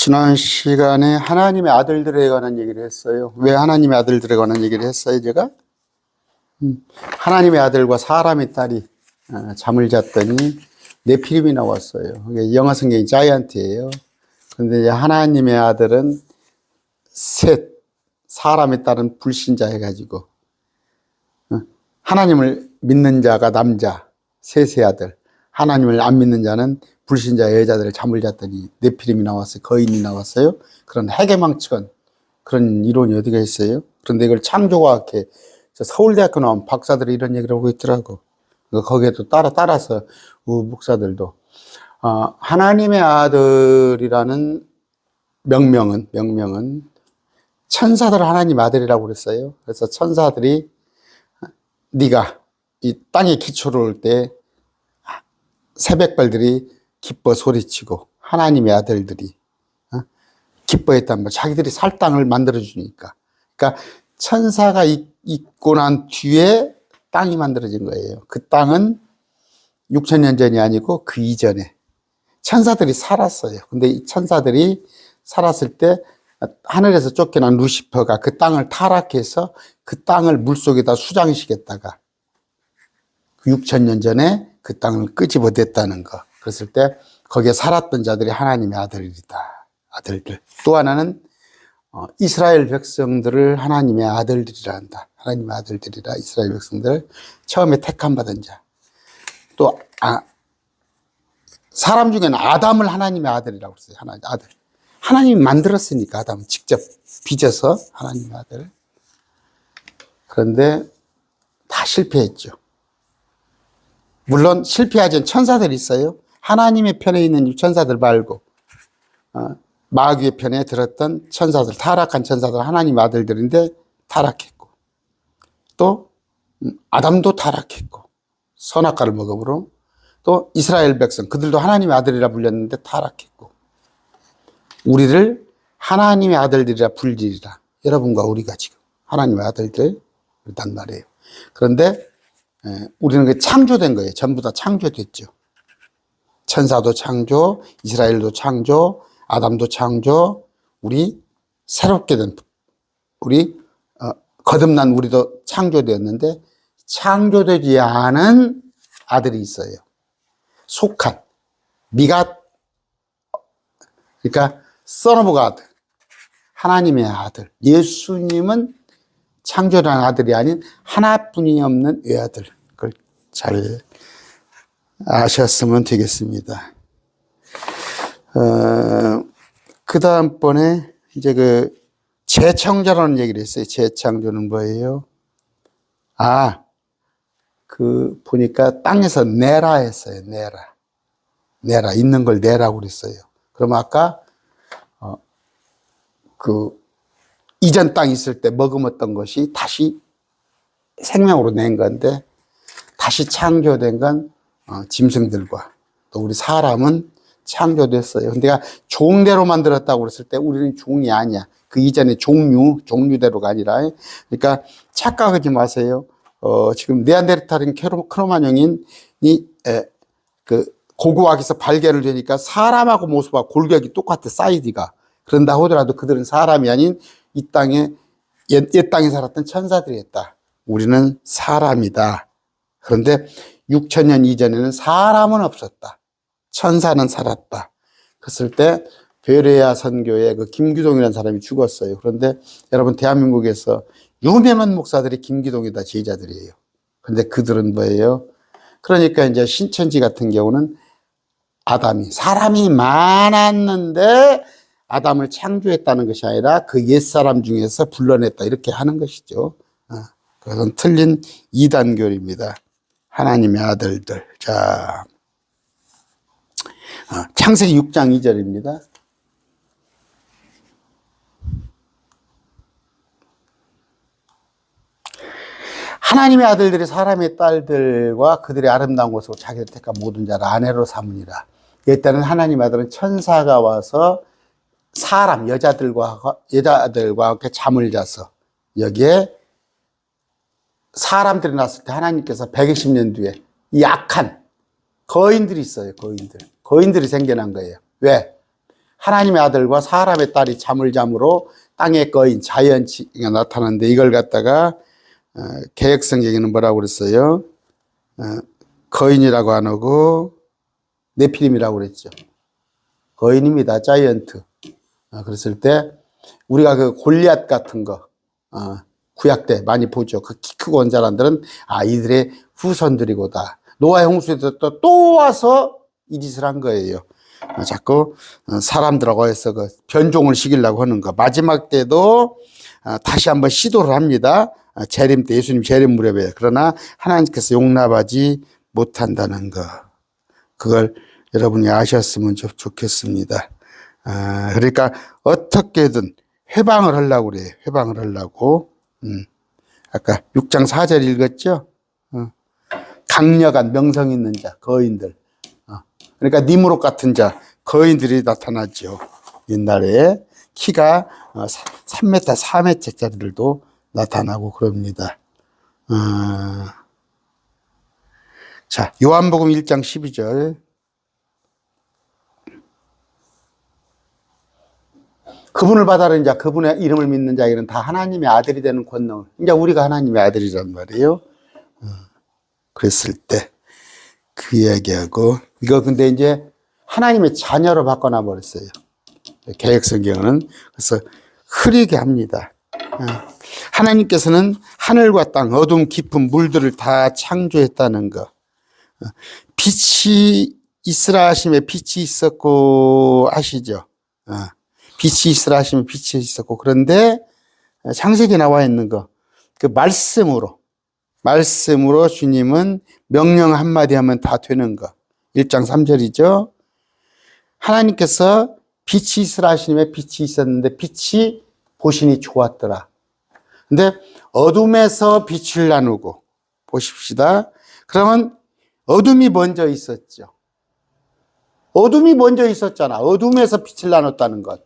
지난 시간에 하나님의 아들들에 관한 얘기를 했어요. 왜 하나님의 아들들에 관한 얘기를 했어요, 제가? 하나님의 아들과 사람의 딸이 잠을 잤더니 네피림이 나왔어요. 영어 성경이 자이언트예요. 그런데 이제 하나님의 아들은 셋, 사람의 딸은 불신자 해가지고 하나님을 믿는 자가 남자, 셋의 아들, 하나님을 안 믿는 자는 불신자 여자들을 잠을 잤더니 네피림이 나왔어요. 거인이 나왔어요. 그런 해괴망측한 그런 이론이 어디가 있어요? 그런데 이걸 창조과학회 서울대학교 나온 박사들이 이런 얘기를 하고 있더라고. 거기에도 따라서 목사들도 하나님의 아들이라는 명명은 천사들을 하나님 아들이라고 그랬어요. 그래서 천사들이 네가 이 땅에 기초를 올 때 새벽별들이 기뻐 소리치고 하나님의 아들들이 기뻐했단 말이야. 자기들이 살 땅을 만들어주니까. 그러니까 천사가 있고 난 뒤에 땅이 만들어진 거예요. 그 땅은 6,000년 전이 아니고 그 이전에 천사들이 살았어요. 근데 이 천사들이 살았을 때 하늘에서 쫓겨난 루시퍼가 그 땅을 타락해서 그 땅을 물속에다 수장시켰다가 6,000년 전에 그 땅을 끄집어냈다는 거. 그랬을 때 거기에 살았던 자들이 하나님의 아들이다. 아들들. 또 하나는 이스라엘 백성들을 하나님의 아들들이라 한다. 하나님의 아들들이라 이스라엘 백성들 처음에 택함 받은 자. 또 사람 중에는 아담을 하나님의 아들이라고 했어요. 하나님의 아들. 하나님이 만들었으니까 아담 직접 빚어서 하나님의 아들. 그런데 다 실패했죠. 물론 실패하진 천사들이 있어요. 하나님의 편에 있는 천사들 말고 마귀의 편에 들었던 천사들, 타락한 천사들 하나님 아들들인데 타락했고 또 아담도 타락했고 선악과를 먹음으로 또 이스라엘 백성 그들도 하나님의 아들이라 불렸는데 타락했고 우리를 하나님의 아들들이라 불리리라. 여러분과 우리가 지금 하나님의 아들들이란 말이에요. 그런데 우리는 창조된 거예요. 전부 다 창조됐죠. 천사도 창조, 이스라엘도 창조, 아담도 창조, 우리 새롭게 된 우리 거듭난 우리도 창조되었는데 창조되지 않은 아들이 있어요. 속한 미갓 그러니까 son of God 하나님의 아들. 예수님은 창조된 아들이 아닌 하나뿐이 없는 외아들. 그걸 잘 아셨으면 되겠습니다. 그 다음번에 이제 그 재창조라는 얘기를 했어요. 재창조는 뭐예요? 보니까 땅에서 내라 했어요. 내라. 있는 걸 내라고 그랬어요. 그럼 아까, 이전 땅 있을 때 머금었던 것이 다시 생명으로 낸 건데, 다시 창조된 건, 짐승들과 또 우리 사람은 창조됐어요. 근데 내가 종대로 만들었다고 그랬을 때 우리는 종이 아니야. 그 이전에 종류대로가 아니라. 그러니까 착각하지 마세요. 지금 네안데르탈인 크로마뇽인이 고고학에서 발견을 되니까 사람하고 모습하고 골격이 똑같아, 사이즈가. 그런다 하더라도 그들은 사람이 아닌 이 땅에, 옛 땅에 살았던 천사들이었다. 우리는 사람이다. 그런데 6,000년 이전에는 사람은 없었다. 천사는 살았다. 그랬을 때 베레아 선교에 그 김기동이라는 사람이 죽었어요. 그런데 여러분 대한민국에서 유명한 목사들이 김기동이다 제자들이에요. 그런데 그들은 뭐예요? 그러니까 이제 신천지 같은 경우는 사람이 많았는데 아담을 창조했다는 것이 아니라 그 옛사람 중에서 불러냈다 이렇게 하는 것이죠. 그것은 틀린 이단교리입니다. 하나님의 아들들. 자, 창세기 6장 2절입니다. 하나님의 아들들이 사람의 딸들과 그들의 아름다운 것으로 자기를 택한 모든 자를 아내로 삼으니라. 일단은 하나님의 아들은 천사가 와서 사람, 여자들과 함께 잠을 자서 여기에 사람들이 났을 때 하나님께서 120년 뒤에 이 악한 거인들이 있어요. 거인들이 생겨난 거예요. 왜? 하나님의 아들과 사람의 딸이 잠을 잠으로 땅의 거인 자이언츠가 나타나는데 이걸 갖다가 개역성경에는 뭐라고 그랬어요? 거인이라고 안 하고 네피림이라고 그랬죠. 거인입니다. 자이언트. 그랬을 때 우리가 그 골리앗 같은 거 구약 때 많이 보죠. 그 키 크고 온 사람들은 이들의 후손들이고다. 노아의 홍수에서 또 와서 이 짓을 한 거예요. 자꾸 사람들하고 해서 그 변종을 시키려고 하는 거. 마지막 때도 다시 한번 시도를 합니다. 재림 때 예수님 재림 무렵에. 그러나 하나님께서 용납하지 못한다는 거. 그걸 여러분이 아셨으면 좋겠습니다. 그러니까 어떻게든 회방을 하려고 그래요. 회방을 하려고. 아까 6장 4절 읽었죠? 강력한 명성 있는 자, 거인들. 그러니까 니무롯 같은 자, 거인들이 나타나죠. 옛날에 키가 3m, 4m짜리들도 나타나고 그럽니다. 자, 요한복음 1장 12절. 그분을 받아들인 자, 그분의 이름을 믿는 자에게는 다 하나님의 아들이 되는 권능을. 이제 우리가 하나님의 아들이란 말이에요. 그랬을 때 그 이야기하고 이거 근데 이제 하나님의 자녀로 바꿔놔 버렸어요. 개역성경은. 그래서 흐리게 합니다. 하나님께서는 하늘과 땅, 어둠 깊은 물들을 다 창조했다는 거. 빛이 있으라 하심에 빛이 있었고 아시죠? 빛이 있으라 하시면 빛이 있었고. 그런데 창세기에 나와 있는 거, 그 말씀으로 주님은 명령 한마디 하면 다 되는 거. 1장 3절이죠. 하나님께서 빛이 있으라 하시니 빛이 있었는데 빛이 보시니 좋았더라. 근데 어둠에서 빛을 나누고 보십시다. 그러면 어둠이 먼저 있었죠. 어둠이 먼저 있었잖아. 어둠에서 빛을 나눴다는 것.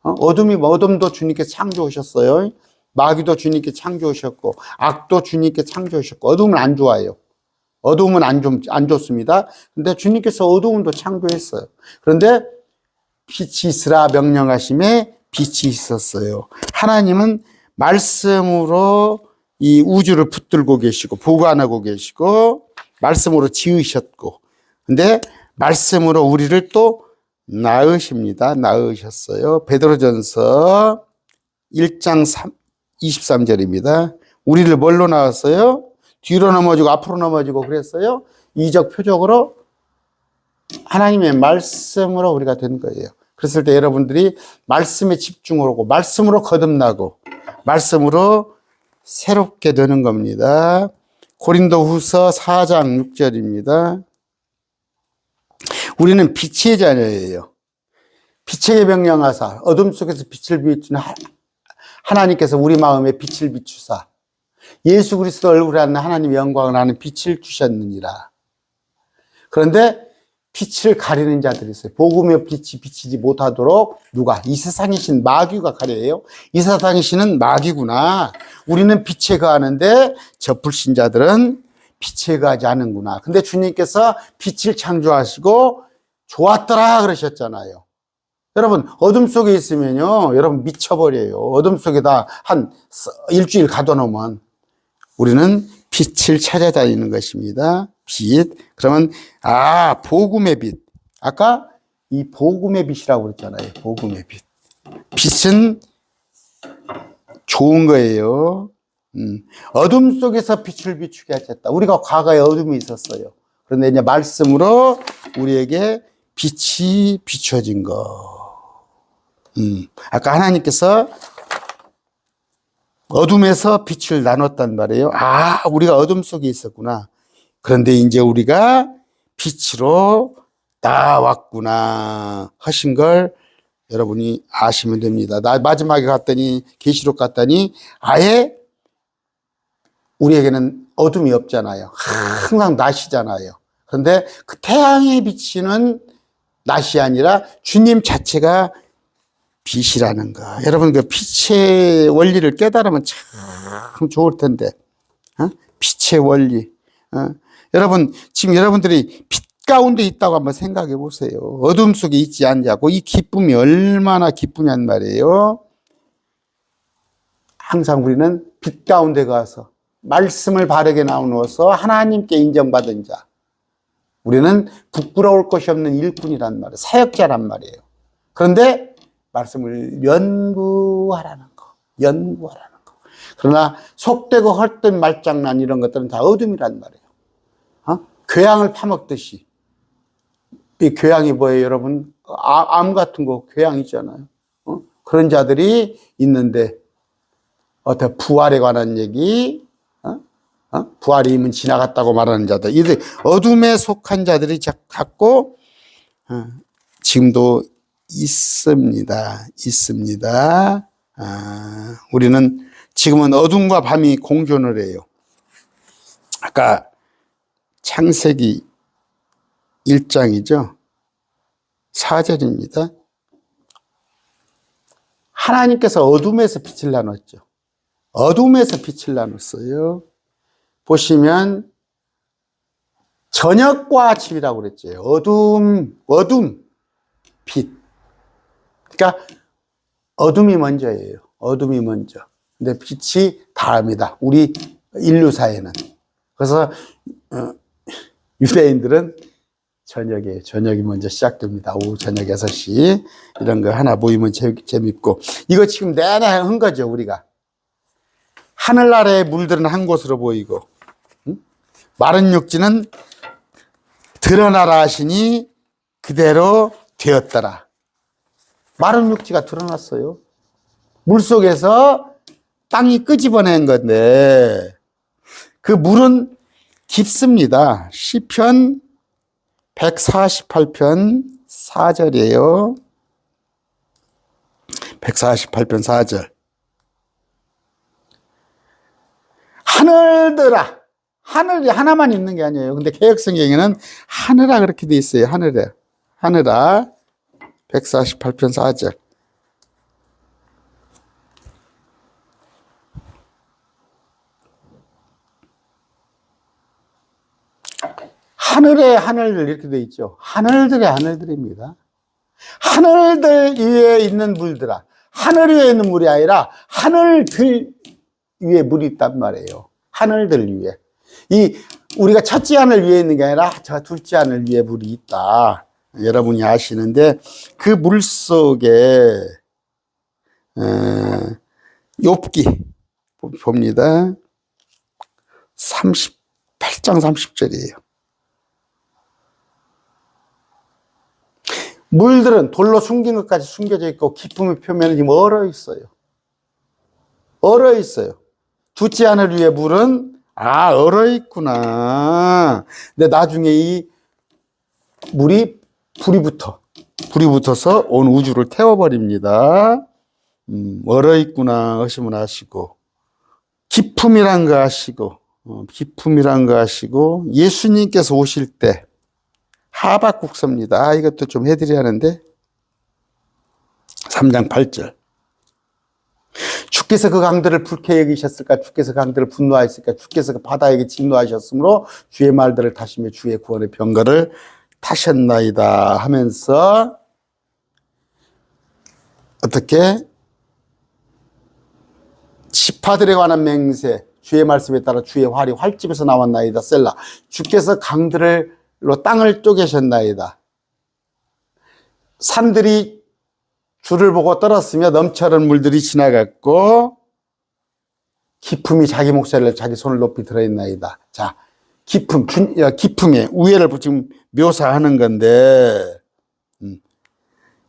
어둠도 주님께 창조하셨어요. 마귀도 주님께 창조하셨고 악도 주님께 창조하셨고 어둠은 안 좋아요. 어둠은 안 좋습니다. 근데 주님께서 어둠도 창조했어요. 그런데 빛이 있으라 명령하심에 빛이 있었어요. 하나님은 말씀으로 이 우주를 붙들고 계시고 보관하고 계시고 말씀으로 지으셨고 근데 말씀으로 우리를 또 낳으십니다. 낳으셨어요. 베드로전서 1장 23절입니다. 우리를 뭘로 낳았어요? 뒤로 넘어지고 앞으로 넘어지고 그랬어요. 이적 표적으로 하나님의 말씀으로 우리가 된 거예요. 그랬을 때 여러분들이 말씀에 집중을 하고 말씀으로 거듭나고 말씀으로 새롭게 되는 겁니다. 고린도후서 4장 6절입니다. 우리는 빛의 자녀예요. 빛에게 명령하사 어둠 속에서 빛을 비추는 하나님께서 우리 마음에 빛을 비추사 예수 그리스도 얼굴에 앉는 하나님의 영광을 아는 빛을 주셨느니라. 그런데 빛을 가리는 자들이 있어요. 복음의 빛이 비치지 못하도록 누가? 이 세상의 신 마귀가 가려요. 이 세상의 신은 마귀구나. 우리는 빛에 거하는데 저 불신자들은 빛에 거하지 않는구나. 근데 주님께서 빛을 창조하시고 좋았더라 그러셨잖아요. 여러분 어둠 속에 있으면요 여러분 미쳐버려요. 어둠 속에다 한 일주일 가둬놓으면 우리는 빛을 찾아다니는 것입니다. 빛. 그러면 복음의 빛. 아까 이 복음의 빛이라고 그랬잖아요. 복음의 빛. 빛은 좋은 거예요. 어둠 속에서 빛을 비추게 하셨다. 우리가 과거에 어둠이 있었어요. 그런데 이제 말씀으로 우리에게 빛이 비춰진 거. 아까 하나님께서 어둠에서 빛을 나눴단 말이에요. 우리가 어둠 속에 있었구나. 그런데 이제 우리가 빛으로 나왔구나 하신 걸 여러분이 아시면 됩니다. 나 마지막에 갔더니 계시록 갔더니 아예 우리에게는 어둠이 없잖아요. 항상 낮이잖아요. 그런데 그 태양이 비치는 낮이 아니라 주님 자체가 빛이라는 거. 여러분 그 빛의 원리를 깨달으면 참 좋을 텐데. 빛의 원리. 여러분 지금 여러분들이 가운데 있다고 한번 생각해 보세요. 어둠 속에 있지 않냐고. 이 기쁨이 얼마나 기쁘냔 말이에요. 항상 우리는 빛 가운데 가서 말씀을 바르게 나누어서 하나님께 인정받은 자. 우리는 부끄러울 것이 없는 일꾼이란 말이에요. 사역자란 말이에요. 그런데 말씀을 연구하라는 거. 연구하라는 거. 그러나 속되고 헛된 말장난 이런 것들은 다 어둠이란 말이에요. 교양을 파먹듯이. 이 교양이 뭐예요, 여러분? 암 같은 거 교양 있잖아요. 그런 자들이 있는데 어떤 부활에 관한 얘기, 부활이 이미 지나갔다고 말하는 자들, 이들 어둠에 속한 자들이 갖고 지금도 있습니다. 있습니다. 우리는 지금은 어둠과 밤이 공존을 해요. 아까 창세기 1장이죠. 4절입니다. 하나님께서 어둠에서 빛을 나눴죠. 어둠에서 빛을 나눴어요. 보시면 저녁과 아침이라고 그랬죠. 어둠, 빛. 그러니까 어둠이 먼저예요. 어둠이 먼저. 근데 빛이 다음이다. 우리 인류사에는. 그래서 유대인들은 저녁에, 저녁이 먼저 시작됩니다. 오후 저녁 6시. 이런 거 하나 모이면 재밌고. 이거 지금 내내 한 거죠, 우리가. 하늘 아래의 물들은 한 곳으로 보이고, 마른 육지는 드러나라 하시니 그대로 되었더라. 마른 육지가 드러났어요. 물 속에서 땅이 끄집어낸 건데, 그 물은 깊습니다. 시편 148편 4절이에요. 148편 4절. 하늘들아. 하늘이 하나만 있는 게 아니에요. 근데 개역성경에는 하늘아 그렇게 돼 있어요. 하늘아. 하늘아. 148편 4절. 하늘의 하늘들 이렇게 돼 있죠. 하늘들의 하늘들입니다. 하늘들 위에 있는 물들아. 하늘 위에 있는 물이 아니라 하늘들 위에 물이 있단 말이에요. 하늘들 위에. 우리가 첫째 하늘 위에 있는 게 아니라 저 둘째 하늘 위에 물이 있다. 여러분이 아시는데 그 물 속에 욥기 봅니다. 38장 30절이에요. 물들은 돌로 숨긴 것까지 숨겨져 있고 기쁨의 표면은 지금 얼어 있어요. 얼어 있어요. 둘째 하늘 위에 물은 얼어 있구나. 근데 나중에 이 물이 불이 붙어서 온 우주를 태워버립니다. 얼어 있구나 하시면 아시고, 기품이란 거 아시고, 예수님께서 오실 때 하박국서입니다. 이것도 좀 해드려야 하는데 3장 8절. 주께서 그 강들을 불쾌히 여기셨을까? 주께서 강들을 분노하였을까? 주께서 그 바다에게 진노하셨으므로 주의 말들을 타시며 주의 구원의 병거를 타셨나이다 하면서 어떻게? 지파들에 관한 맹세, 주의 말씀에 따라 주의 활이 활집에서 나왔나이다. 셀라. 주께서 강들로 땅을 쪼개셨나이다. 산들이 주를 보고 떨었으며 넘쳐는 물들이 지나갔고 기품이 자기 목소리를 자기 손을 높이 들어있나이다. 자, 기품의 우애를 지금 묘사하는 건데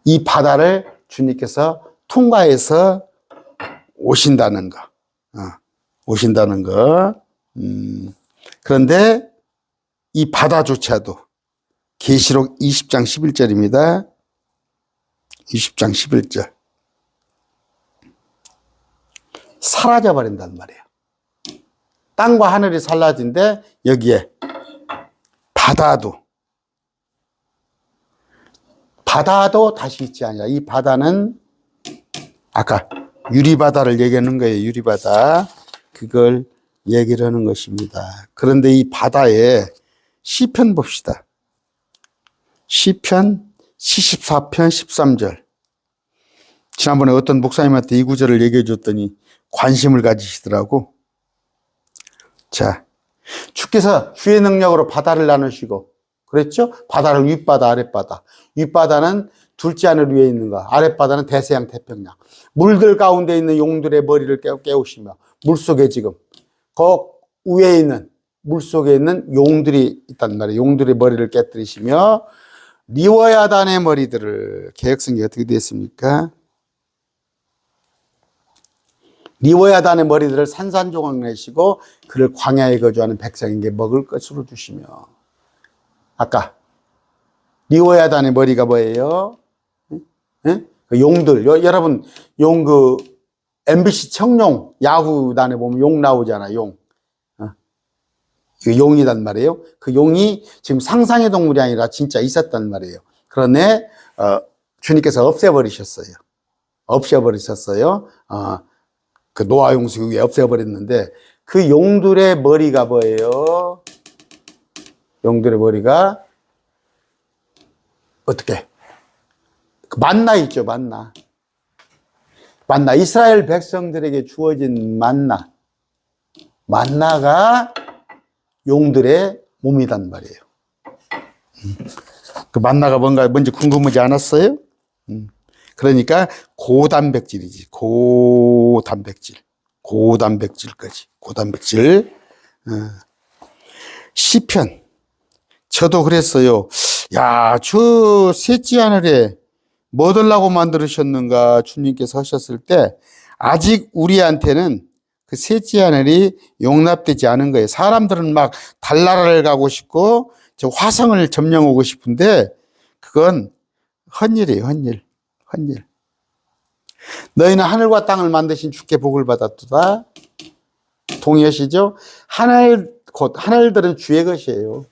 이 바다를 주님께서 통과해서 오신다는 거. 오신다는 거. 그런데 이 바다조차도 계시록 20장 11절입니다. 20장 11절. 사라져버린단 말이에요. 땅과 하늘이 사라진데 여기에 바다도 다시 있지 않냐. 이 바다는 아까 유리바다를 얘기하는 거예요. 유리바다. 그걸 얘기를 하는 것입니다. 그런데 이 바다에 시편 봅시다. 시편 74편 13절. 지난번에 어떤 목사님한테 이 구절을 얘기해 줬더니 관심을 가지시더라고. 자, 주께서 주의 능력으로 바다를 나누시고, 그랬죠? 바다를 윗바다, 아랫바다. 윗바다는 둘째 하늘 위에 있는 거, 아랫바다는 대서양 태평양. 물들 가운데 있는 용들의 머리를 깨우시며, 물속에 지금 그 위에 있는, 물속에 있는 용들이 있단 말이에요. 용들의 머리를 깨뜨리시며, 리워야단의 머리들을, 개혁성이 어떻게 되었습니까? 리워야단의 머리들을 산산조각 내시고 그를 광야에 거주하는 백성에게 먹을 것으로 주시며. 아까 리워야단의 머리가 뭐예요? 그 용들. 여러분 용 그 MBC 청룡 야구단에 보면 용 나오잖아. 용. 그 용이단 말이에요. 그 용이 지금 상상의 동물이 아니라 진짜 있었단 말이에요. 그런데 주님께서 없애버리셨어요. 그 노아 용수 위에 없애버렸는데, 그 용들의 머리가 뭐예요? 용들의 머리가 어떻게? 만나 있죠, 만나. 만나, 이스라엘 백성들에게 주어진 만나. 만나가 용들의 몸이단 말이에요. 그 만나가 뭔지 궁금하지 않았어요? 그러니까 고단백질이지. 고단백질까지. 고단백질. 시편. 저도 그랬어요. 야, 저 셋째 하늘에 뭐 들라고 만들으셨는가 주님께서 하셨을 때, 아직 우리한테는 그 셋째 하늘이 용납되지 않은 거예요. 사람들은 막 달나라를 가고 싶고 저 화성을 점령하고 싶은데, 그건 헛일이에요, 헛일. 너희는 하늘과 땅을 만드신 주께 복을 받았도다. 동의하시죠? 하늘들은 주의 것이에요.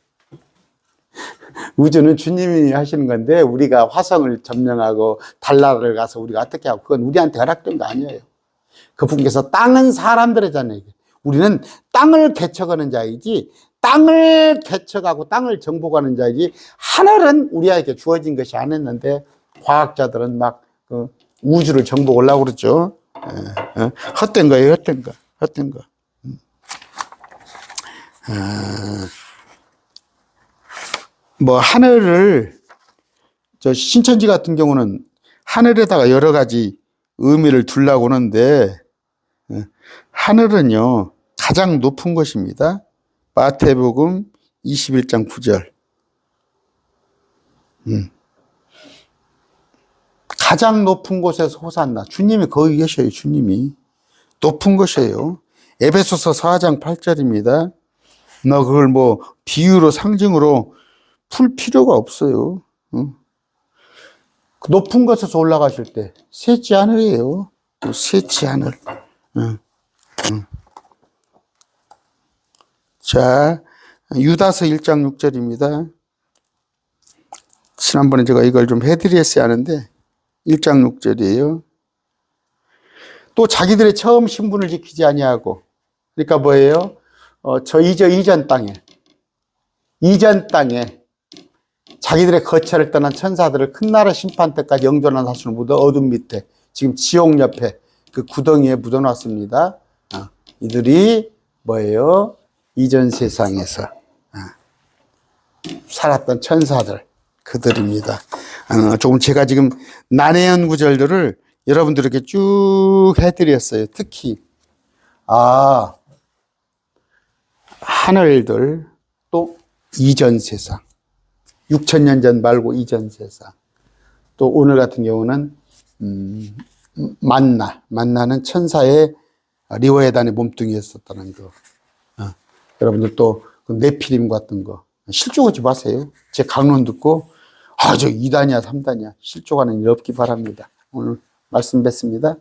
우주는 주님이 하시는 건데, 우리가 화성을 점령하고 달나라를 가서 우리가 어떻게 하고, 그건 우리한테 허락된 거 아니에요. 그분께서 땅은 사람들이잖아요. 우리는 땅을 개척하는 자이지, 땅을 개척하고 땅을 정복하는 자이지, 하늘은 우리에게 주어진 것이 아니었는데, 과학자들은 막 우주를 정복하려고 그러죠. 헛된 거예요, 헛된 거. 뭐 하늘을, 저 신천지 같은 경우는 하늘에다가 여러 가지 의미를 두려고 하는데, 하늘은요 가장 높은 것입니다. 마태복음 21장 9절. 가장 높은 곳에서 호산나. 주님이 거기 계셔요. 주님이. 높은 것이에요. 에베소서 4장 8절입니다. 너 그걸 뭐 비유로 상징으로 풀 필요가 없어요. 그 높은 곳에서 올라가실 때 셋째 하늘이에요. 셋째 하늘. 자, 유다서 1장 6절입니다. 지난번에 제가 이걸 좀 해드렸어야 하는데 1장 6절이에요. 또 자기들의 처음 신분을 지키지 아니하고, 그러니까 뭐예요? 이전 땅에 자기들의 거처를 떠난 천사들을 큰 나라 심판 때까지 영존한 사수를 묻어 어둠 밑에, 지금 지옥 옆에 그 구덩이에 묻어놨습니다. 이들이 뭐예요? 이전 세상에서 살았던 천사들, 그들입니다. 조금 제가 지금 난해한 구절들을 여러분들에게 쭉 해드렸어요. 특히 하늘들, 또 이전 세상, 6,000년 전 말고 이전 세상, 또 오늘 같은 경우는 만나는 천사의 리워야단의 몸뚱이였었다는 거. 여러분들 또 네피림 같은 거 실족하지 마세요. 제 강론 듣고 저 2단이야 3단이야 실족하는 일 없기 바랍니다. 오늘 말씀 뵙습니다.